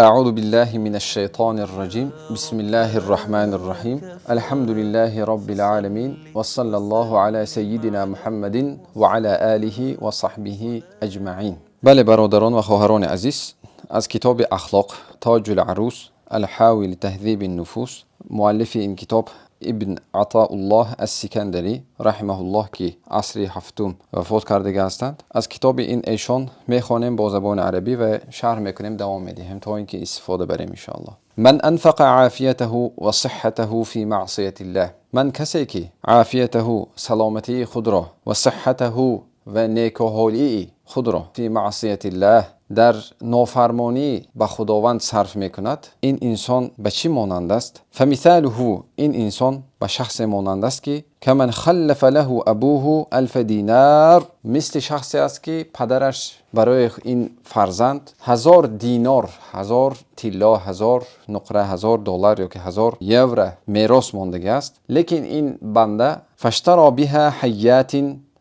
أعوذ بالله من الشيطان الرجيم بسم الله الرحمن الرحيم الحمد لله رب العالمين وصلى الله على سيدنا محمد وعلى آله وصحبه أجمعين. بله برادران و خواهران عزیز، از کتاب اخلاق تاج العروس الحاوی لتهذیب النفوس، مؤلف این کتاب ابن عطاء الله السکندری رحمه الله که عصر هفتم وفات کرده هستند، از کتاب این ایشان میخوانیم با زبان عربی و شرح میکنیم، دوام میدیم تا اینکه استفاده بریم ان شاء الله. من انفق عافیته و صحته فی معصیت الله، من کسی که عافیته سلامتی خود را و صحته و نیکوحالی خود را فی معصیت الله در نافرمانی به خداوند صرف میکند، این انسان به چی مانند است؟ فمثاله، این انسان به شخص مانند است که کمن خلف له ابوه 1000 دینار، مثل شخصی است که پدرش برای این فرزند 1000 دینار، 1000 طلا، 1000 نقره، 1000 دلار یا که 1000 یورو میراث مانده است. لیکن این بنده فاشتری بها حیات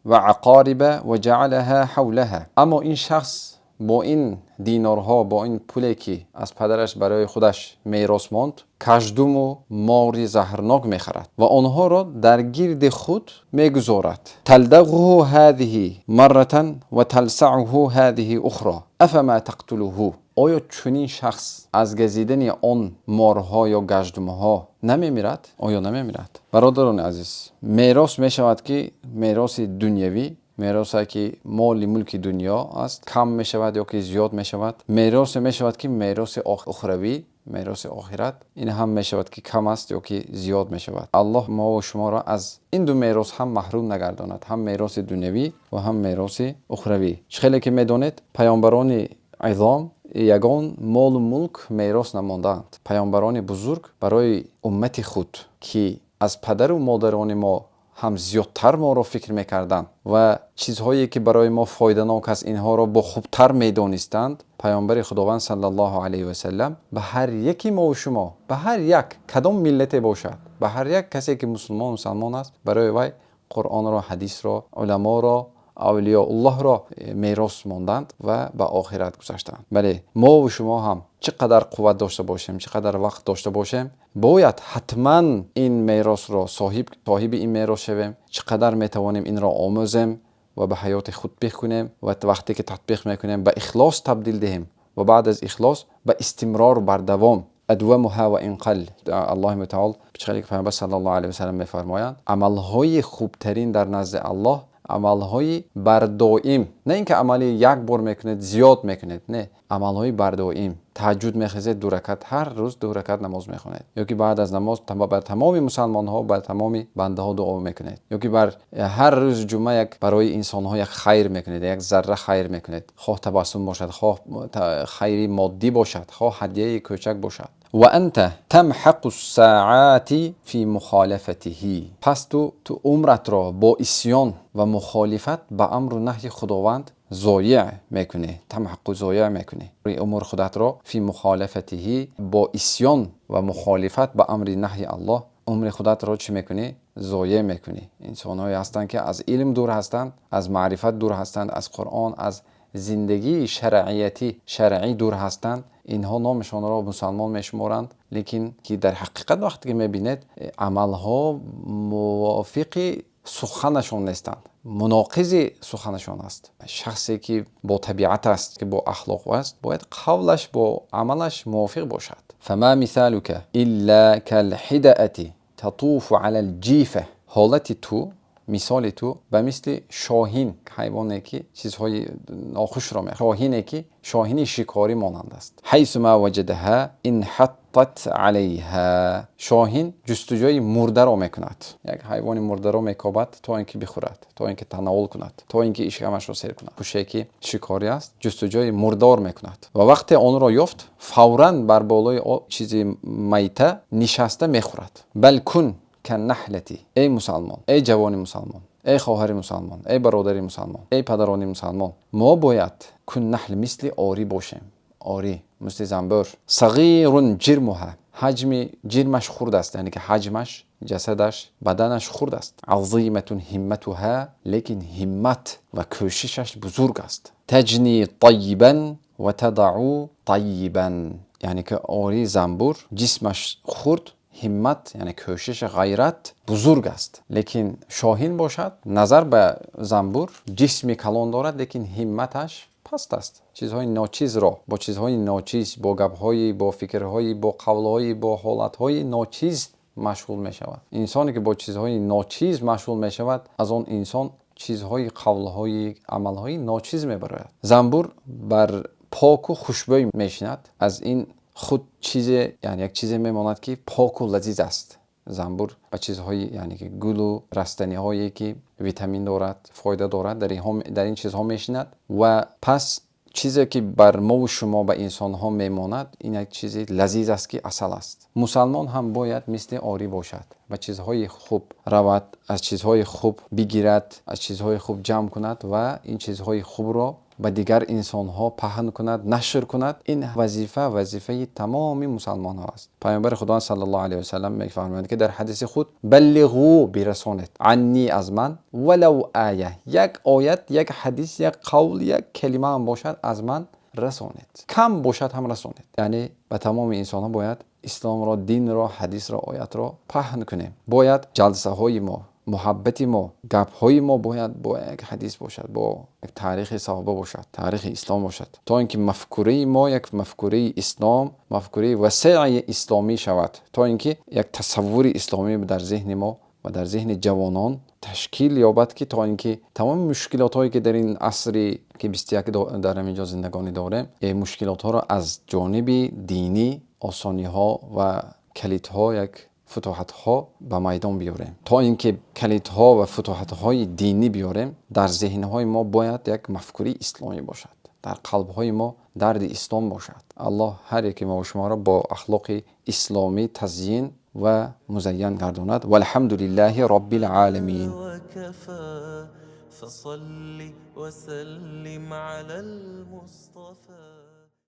و عقارب و جعلها حولها، اما این شخص با این دینارها، با این پولی که از پدرش برای خودش میراث ماند، کژدم و ماری زهرناک میخرد و آنها را در گرد خود میگذارد. تلدغه هذه مرة و تلسعه هذه اخرى افما تقتله، آیا چنین شخص از گزیدن آن مارها یا گژدمها نمیمیرد؟ آیا نمیمیرد؟ برادران عزیز، میراث میشود که میراث دنیوی، میراثی که مال ملک دنیا است، کم می شود یا که زیاد می شود. میراث می شود که میراث اخروی، میراث آخرت، این هم می شود که کم است یا که زیاد می شود. الله ما و شما را از این دو میراث هم محروم نگرداند، هم میراث دنیوی و هم میراث اخروی. خیلی که میدونید پیامبران عظام یگان مال و ملک میراث نماندند. پیامبران بزرگ برای امت خود که از پدر و مادران ما هم زیادتر ما را فکر میکردند و چیزهایی که برای ما فایده ناک است اینها را با خوبتر میدانستند، پیامبر خداوند صلی الله علیه و سلم به هر یکی ما و شما، به هر یک کدام ملت باشد، به هر یک کسی که مسلمان است، برای وی قرآن را، حدیث را، علما را، اولیاء الله را میراث ماندند و به آخرت گذشتند. بله، ما و شما هم چقدر قوت داشته باشیم، چقدر وقت داشته باشیم، باید حتما این میراث را صاحب این میراث شویم. چقدر میتوانیم این را آموزیم و به حیات خود بکنیم و وقتی که تطبیق میکنیم به اخلاص تبدیل دهیم و بعد از اخلاص به استمرار بر دوام، ادومها و انقل. الله متعال بچخلی که پیامبر صلی الله علیه و سلم میفرمایند عملهای خوبترین در نزد الله عملهای بردائم، نه اینکه عملی یک بار میکنید زیاد میکنید، نه، عملهای بردائم. تهجد میخوزید 2 رکعت، هر روز 2 رکعت نماز میخونید، یا که بعد از نماز بر تمام مسلمان ها، بر تمام بنده ها دعا میکنید، یا که بر هر روز جمعه یک برای انسان ها یک خیر میکنید، یک ذره خیر میکنید، خواه تبسم باشد، خواه خیری مادی باشد، خواه هدیه کوچک باشد. و انت تمحق الساعات فی مخالفته، پس تو عمرت را با عصیان و مخالفت به امر و نهی خداوند ضایع میکنه. تمحق ضایع میکنه امور خودت را فی مخالفته، با عصیان و مخالفت به امر نهی الله عمر خودت را چی میکنه؟ ضایع میکنه. انسان‌هایی هستند که از علم دور هستند، از معرفت دور هستند، از قرآن، از زندگی شرعی دور هستند. اینها نامشان را مسلمان میشمارند، لیکن که در حقیقت وقتی که میبینید عملها موافق سخنشان نیستند، مناقض سخنشان است. شخصی که با طبیعت است، که با اخلاق است، باید قولش با عملش موافق باشد. فما مثالک الا كالحدأة تطوف على الجیفه، حالت تو، مثال تو به مثل شاهین، حیوانی که چیزهای ناخوش را میخورد، شاهینی که شاهین شکاری مانند است. حیث ما وجدها انحطت علیها، شاهین جستجوی مرده را میکند، یک حیوان مرده را میکابد تا اینکه بخورد، تا اینکه تناول کند، تا اینکه اشکمش را سیر کند. پوشی که شکاری است جستجوی مردار میکند و وقتی آن را یافت فوراً بر بالای چیزی میته نشسته میخورد. بل کن کنحلتی، ای مسلمان، ای جوان مسلمان، ای خواهر مسلمان، ای برادر مسلمان، ای پدران مسلمان، ما باید کنحل مثل آری باشیم. آری مثل زنبور. صغیر جرمها، حجم جرمش خرد است، یعنی که حجمش، جسدش، بدنش خرد است. عظیمة همتها، لیکن همت و کوششش بزرگ است. تجنی طیبا و تضع طیبا، یعنی که آری زنبور جسمش خورد همت یعنی کوشش غیرت بزرگ است، لیکن شاهین باشد نظر به زنبور جسمی کلان دارد لیکن همتش پست است. چیزهای ناچیز را با چیزهای ناچیز، با گپ‌های، با فکرهای، با قولهای، با حالتهای ناچیز مشغول می شود. انسانی که با چیزهای ناچیز مشغول می شود از آن انسان چیزهای، قولهای، عملهای ناچیز می براید. زنبور بر پاک و خوشبوی می شیند، از این خود چیز یعنی یک چیز میماند که پاک و لذیذ است. زنبور با چیزهای یعنی که گل و رستنی هایی که ویتامین دارد، فایده دارد در این چیزها میشیند و پس چیزی که بر ما و شما به انسان ها میماند این یک چیز لذیذ است که اصل است. مسلمان هم باید مثل آری باشد و چیزهای خوب رود، از چیزهای خوب بگیرد، از چیزهای خوب جمع کند و این چیزهای خوب را به دیگر انسان ها پهن کند، نشر کند. این وظیفه تمام مسلمان ها است. پیامبر خدا صلی الله علیه و سلم میفرماید که در حدیث خود بلغوا برسانید عنی از من ولو آیه، یک آیت، یک حدیث، یک قول، یک کلمه هم باشد از من رسانید، کم باشد هم رسانید. یعنی به تمام انسان ها باید اسلام را، دین را، حدیث را، آیت را پهن کنیم. باید جلسه های ما، محبت ما، گپ های ما باید با یک حدیث باشد، با یک تاریخ صحابه باشد، تاریخ اسلام باشد، تا اینکه مفکوره ما یک مفکوره اسلام، مفکوره وسیع اسلامی شود، تا اینکه یک تصور اسلامی در ذهن ما و در ذهن جوانان تشکیل یابد که تا اینکه تمام مشکلات هایی که در این عصری که 21 در اینجا زندگانی داریم، این مشکلات ها را از جانب دینی، آسانی ها و کلیدها، یک فتوحات ها به میدان بیاریم. تا اینکه کلیدها و فتوحات های دینی بیاریم، در ذهن های ما باید یک مفکوره اسلامی باشد، در قلب های ما درد اسلام باشد. الله هر یک ما و شما را با اخلاق اسلامی تزیین و مزین گرداند. والحمد لله رب العالمین. فصل وسلم على المصطفى.